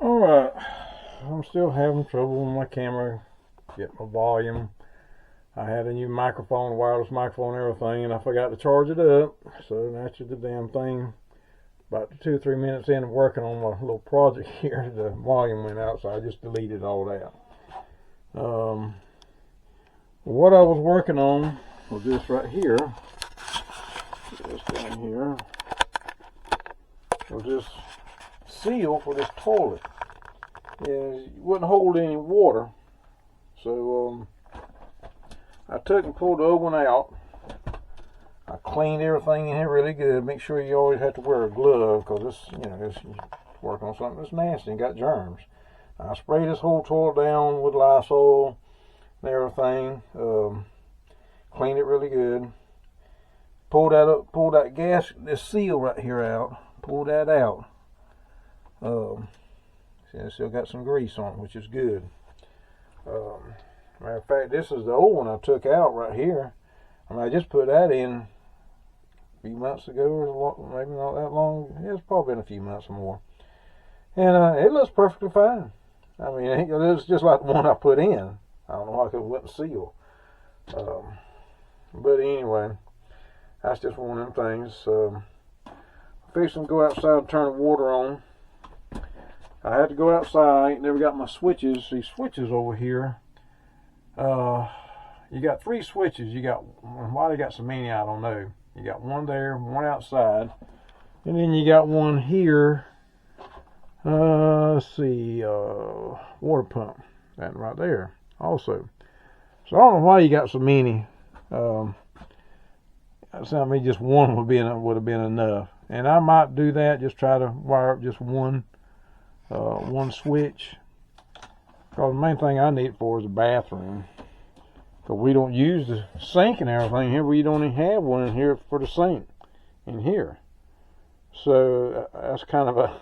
Alright, I'm still having trouble with my camera, get my volume. I had a new microphone, wireless microphone and everything, and I forgot to charge it up. So naturally the damn thing, about 2 or 3 minutes in of working on my little project here, the volume went out, so I just deleted all that. What I was working on was this right here. This down here was this seal for this toilet. It wouldn't hold any water, so I took and pulled the old one out. I cleaned everything in here really good. Make sure you always have to wear a glove, because this, this working on something that's nasty and got germs. I sprayed this whole toilet down with Lysol and everything. Cleaned it really good. Pulled that up, pulled that this seal right here out. Pulled that out. See, I still got some grease on it, which is good. Matter of fact, this is the old one I took out right here. I just put that in a few months ago, or maybe not that long. It's probably been a few months or more. And it looks perfectly fine. I mean, it looks just like the one I put in. I don't know how it wouldn't seal. But anyway, that's just one of them things. Fixing to go outside and turn the water on. I had to go outside. I ain't never got my switches. These switches over here. You got 3 switches. You got, why they got so many, I don't know. You got one there, one outside, and then you got one here. Let's see, water pump, that right there also. So I don't know why you got so many. I mean, just one would have been enough, and I might do that. Just try to wire up just one switch. Because the main thing I need it for is a bathroom. Because we don't use the sink and everything here. We don't even have one in here for the sink in here. So that's kind of a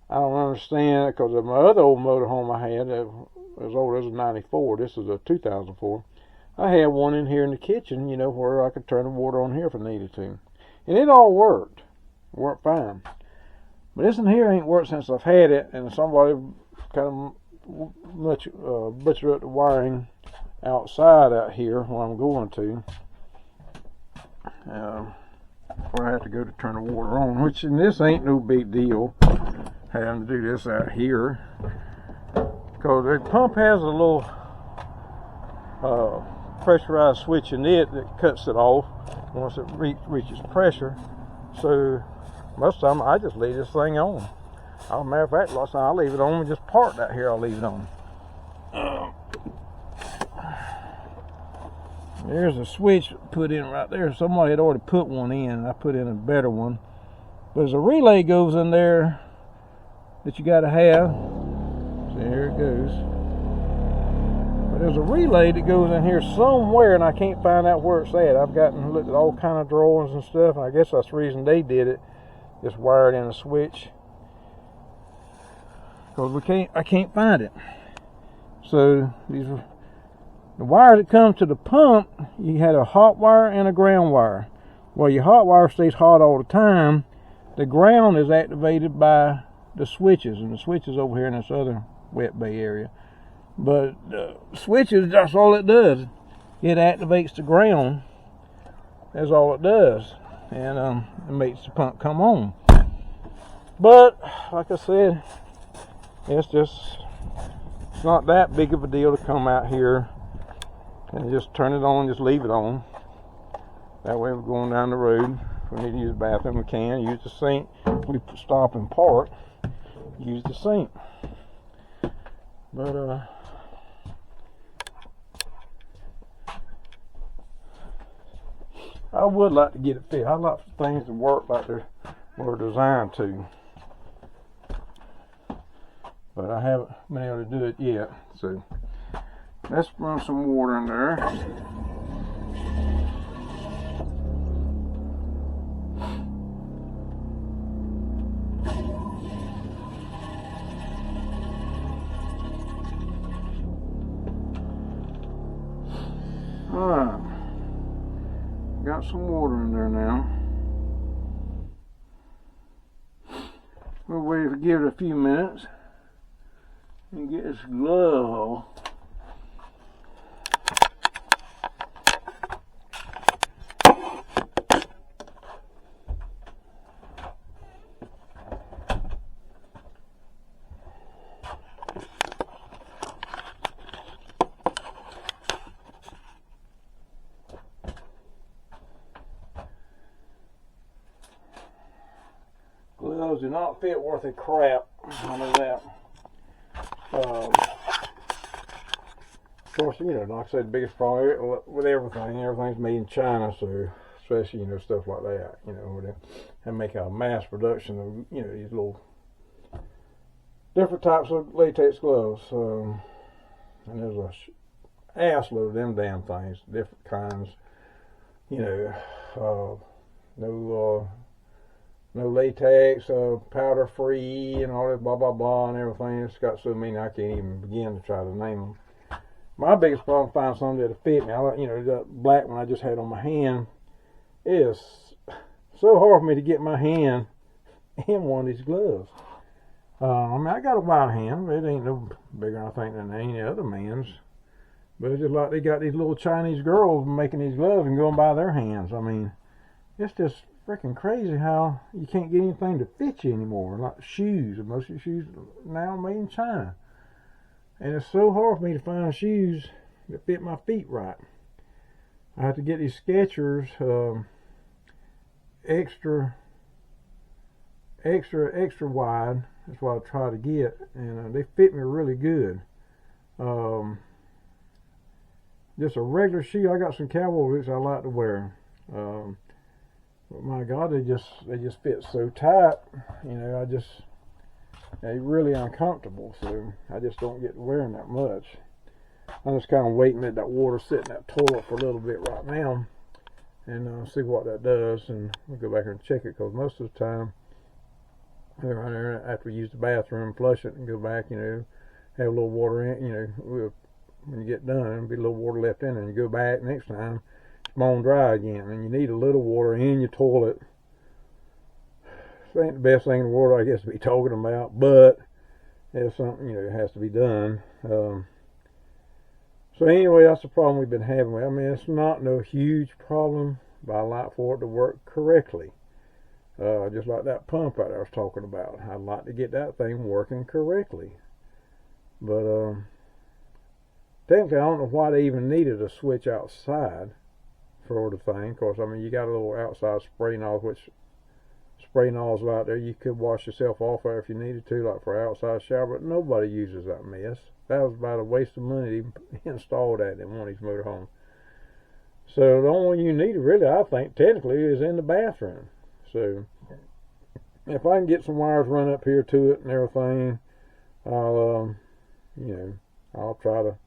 I don't understand, because of my other old motorhome I had, as old as a 94, this is a 2004, I had one in here in the kitchen, where I could turn the water on here if I needed to. And it all worked. It worked fine. But this in here ain't worked since I've had it, and somebody kind of butchered up the wiring outside out here where I'm going to. Where I have to go to turn the water on, which in this ain't no big deal. Having to do this out here, because the pump has a little pressurized switch in it that cuts it off once it reaches pressure. So most of the time I just leave this thing on. As a matter of fact, lots of times I leave it on and just parked out here. I'll leave it on. There's a switch put in right there. Somebody had already put one in. I put in a better one, but there's a relay goes in there that you got to have. So here it goes. But there's a relay that goes in here somewhere, and I can't find out where it's at. I've looked at all kind of drawings and stuff, and I guess that's the reason they did it. Just wired in a switch, because I can't find it. So the wire that comes to the pump, you had a hot wire and a ground wire. Well, your hot wire stays hot all the time. The ground is activated by the switches, and the switches over here in this other wet bay area. But the switches, that's all it does. It activates the ground. That's all it does, and it makes the pump come on. But like I said, it's not that big of a deal to come out here and just turn it on, just leave it on. That way, we're going down the road. If we need to use the bathroom, we can. Use the sink. We stop and park. Use the sink. But I would like to get it fit. I like things to work like they were designed to, but I haven't been able to do it yet. So let's run some water in there. Alright, got some water in there now. We'll wait to give it a few minutes and get this glove off. Gloves do not fit worth a crap. I know that. Of course, you know, like I said, the biggest problem with everything's made in China, so especially, you know, stuff like that, you know, where they make a mass production of, you know, these little different types of latex gloves. And there's a ass load of them damn things, different kinds, you know, no latex, powder free, and all this blah blah blah and everything. It's got so many I can't even begin to try to name them. My biggest problem is finding something that'll fit me. You know, that black one I just had on my hand, it is so hard for me to get my hand in one of these gloves. I mean, I got a wide hand, but it ain't no bigger, I think, than any other man's. But it's just like they got these little Chinese girls making these gloves and going by their hands. I mean, it's just freaking crazy how you can't get anything to fit you anymore. Like shoes, most of the shoes now made in China. And it's so hard for me to find shoes that fit my feet right. I have to get these Skechers extra wide. That's what I try to get, and they fit me really good. Just a regular shoe. I got some cowboy boots I like to wear. But my God, they just fit so tight. You know, they're really uncomfortable. So I just don't get to wear them that much. I'm just kind of waiting at that water sit in that toilet for a little bit right now, and see what that does, and we'll go back here and check it, because most of the time, right there, after we use the bathroom, flush it and go back, you know, have a little water in, you know, when you get done, there'll be a little water left in it, and you go back next time, it's bone dry again, and you need a little water in your toilet. This ain't the best thing in the world, I guess, to be talking about, but it's something, you know, it has to be done. So anyway, that's the problem we've been having. I mean, it's not no huge problem, but I like for it to work correctly. Just like that pump that I was talking about. I'd like to get that thing working correctly. But technically, I don't know why they even needed a switch outside for the thing. Of course, I mean, you got a little outside spray nozzle, which spray nozzle out there. You could wash yourself off there if you needed to, like for an outside shower, but nobody uses that mess. That was about a waste of money to install that in one of these motorhomes. So the only one you need, really, I think, technically, is in the bathroom. So if I can get some wires run up here to it and everything, I'll try to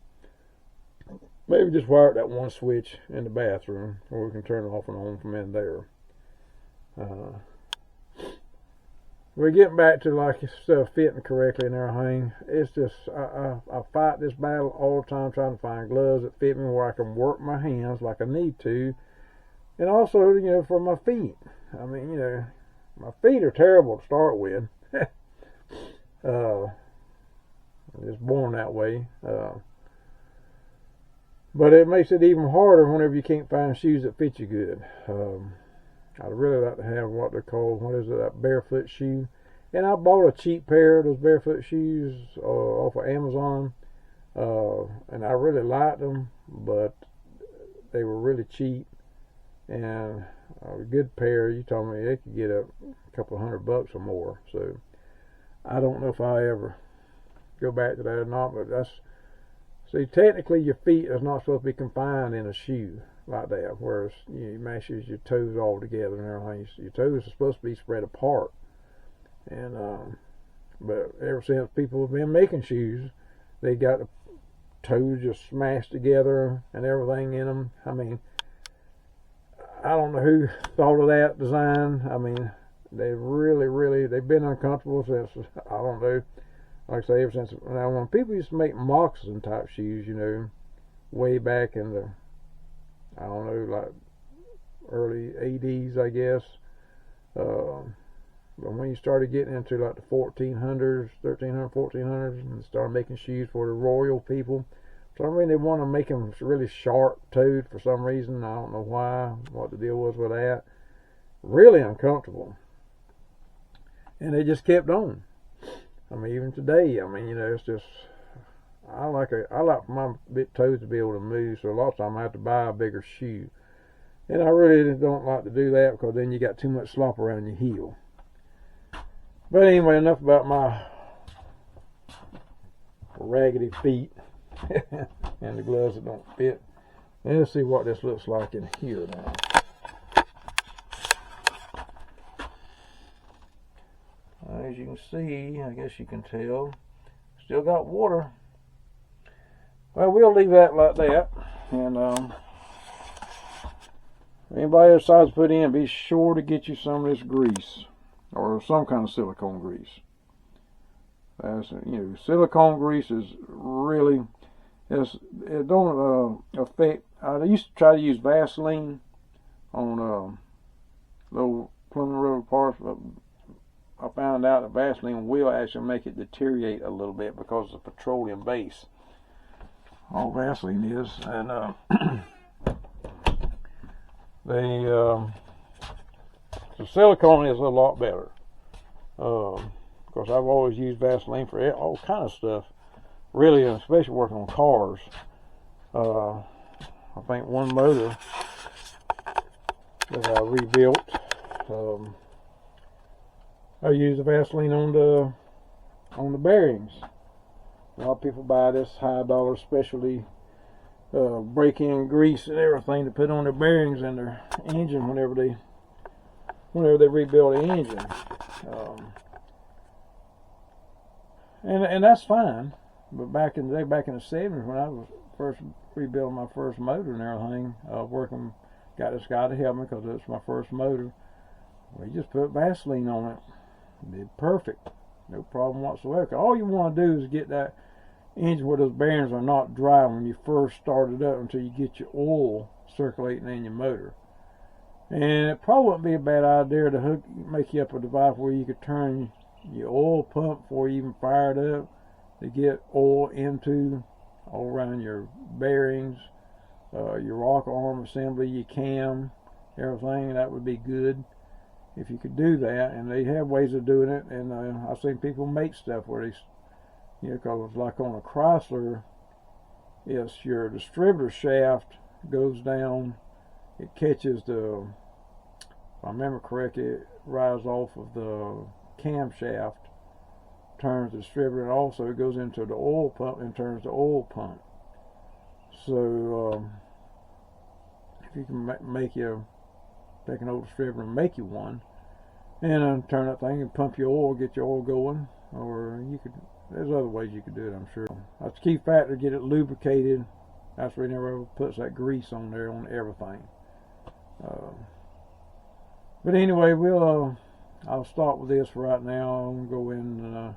maybe just wire that one switch in the bathroom, or we can turn it off and on from in there. We're getting back to like stuff fitting correctly and everything. It's just I fight this battle all the time trying to find gloves that fit me where I can work my hands like I need to, and also, you know, for my feet. I mean, you know, my feet are terrible to start with. I'm just born that way. But it makes it even harder whenever you can't find shoes that fit you good. I'd really like to have what they're called, that barefoot shoe. And I bought a cheap pair of those barefoot shoes off of Amazon. And I really liked them, but they were really cheap. And a good pair, you told me they could get a couple $100 or more. So I don't know if I ever go back to that or not, but see, technically your feet is not supposed to be confined in a shoe like that, whereas you mashes your toes all together and everything. Your toes are supposed to be spread apart. And but ever since people have been making shoes, they got the toes just smashed together and everything in them. I mean, I don't know who thought of that design. I mean, they've been uncomfortable since, I don't know, like I say, ever since, now when people used to make moccasin type shoes, you know, way back in the, I don't know, like early 80s, I guess, But when you started getting into like the 1400s, 1300s, 1400s, and started making shoes for the royal people, for some reason they want to make them really sharp-toed for some reason. I don't know why, what the deal was with that. Really uncomfortable. And they just kept on. I mean, even today, I mean, you know, it's just, I like for my big toes to be able to move, so a lot of times I have to buy a bigger shoe. And I really don't like to do that because then you got too much slop around your heel. But anyway, enough about my raggedy feet and the gloves that don't fit. Let's see what this looks like in here now. As you can see, I guess you can tell, still got water. Well, we'll leave that like that. And if anybody decides to put in, be sure to get you some of this grease or some kind of silicone grease. That's, you know, silicone grease is really, it don't affect. I used to try to use Vaseline on little plumbing rubber parts, but I found out that Vaseline will actually make it deteriorate a little bit because of the petroleum base. All Vaseline is, and the silicone is a lot better. Of course, I've always used Vaseline for all kind of stuff. Really, especially working on cars. I think one motor that I rebuilt, I used the Vaseline on the bearings. A lot of people buy this high-dollar specialty break-in grease and everything to put on their bearings and their engine whenever they rebuild the engine, and that's fine. But back in the day, back in the 70s, when I was first rebuilding my first motor and everything, got this guy to help me because it was my first motor. We just put Vaseline on it. It did perfect, no problem whatsoever. All you want to do is get that engine where those bearings are not dry when you first start it up until you get your oil circulating in your motor. And it probably wouldn't be a bad idea to make you up a device where you could turn your oil pump before you even fire it up to get oil into all around your bearings, your rocker arm assembly, your cam, everything. That would be good if you could do that. And they have ways of doing it. And I've seen people make stuff where they, you know, because like on a Chrysler, it's your distributor shaft goes down, it catches the, if I remember correctly, it rises off of the camshaft, turns the distributor, and also it goes into the oil pump and turns the oil pump. So if you can take an old distributor and make you one, and turn that thing and pump your oil, get your oil going, or you could, there's other ways you could do it, I'm sure. That's the key factor, get it lubricated. That's where he never puts that grease on there on everything. But anyway, I'll start with this for right now. I'm gonna go in and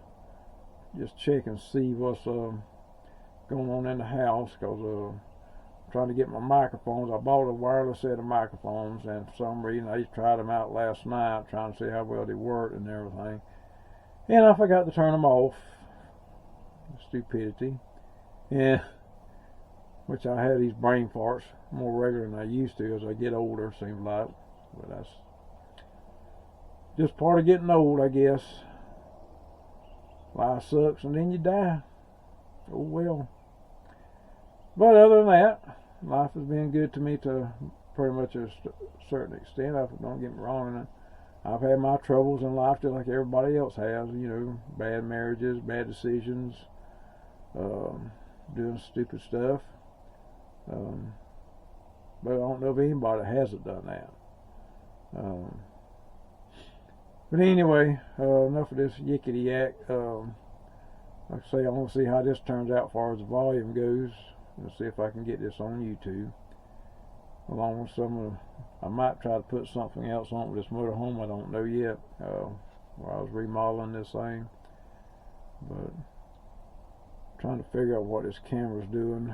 just check and see what's going on in the house, because I'm trying to get my microphones. I bought a wireless set of microphones, and for some reason I tried them out last night trying to see how well they worked and everything, and I forgot to turn them off. Stupidity. Yeah, which I have these brain farts more regular than I used to as I get older, seems like. But that's just part of getting old, I guess. Life sucks and then you die. Oh well. But other than that, life has been good to me to pretty much a certain extent. Don't get me wrong, I've had my troubles in life just like everybody else has. You know, bad marriages, bad decisions, doing stupid stuff. But I don't know if anybody hasn't done that. But anyway, enough of this yickety yak. Like I say, I want to see how this turns out as far as the volume goes, and see if I can get this on YouTube. Along with I might try to put something else on with this motorhome. I don't know yet. Where I was remodeling this thing, but trying to figure out what this camera's doing.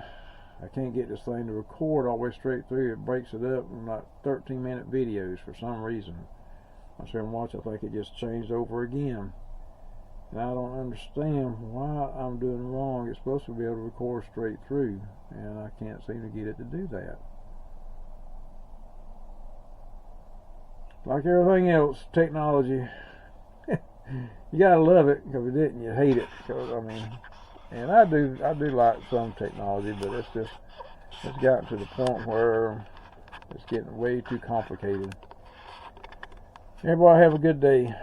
I can't get this thing to record all the way straight through. It breaks it up in like 13-minute videos for some reason. I sit and watch, I think it just changed over again. And I don't understand why I'm doing wrong. It's supposed to be able to record straight through, and I can't seem to get it to do that. Like everything else, technology, you gotta love it, because if you didn't, you hate it. Because I mean, and I do like some technology, but it's gotten to the point where it's getting way too complicated. Everybody have a good day.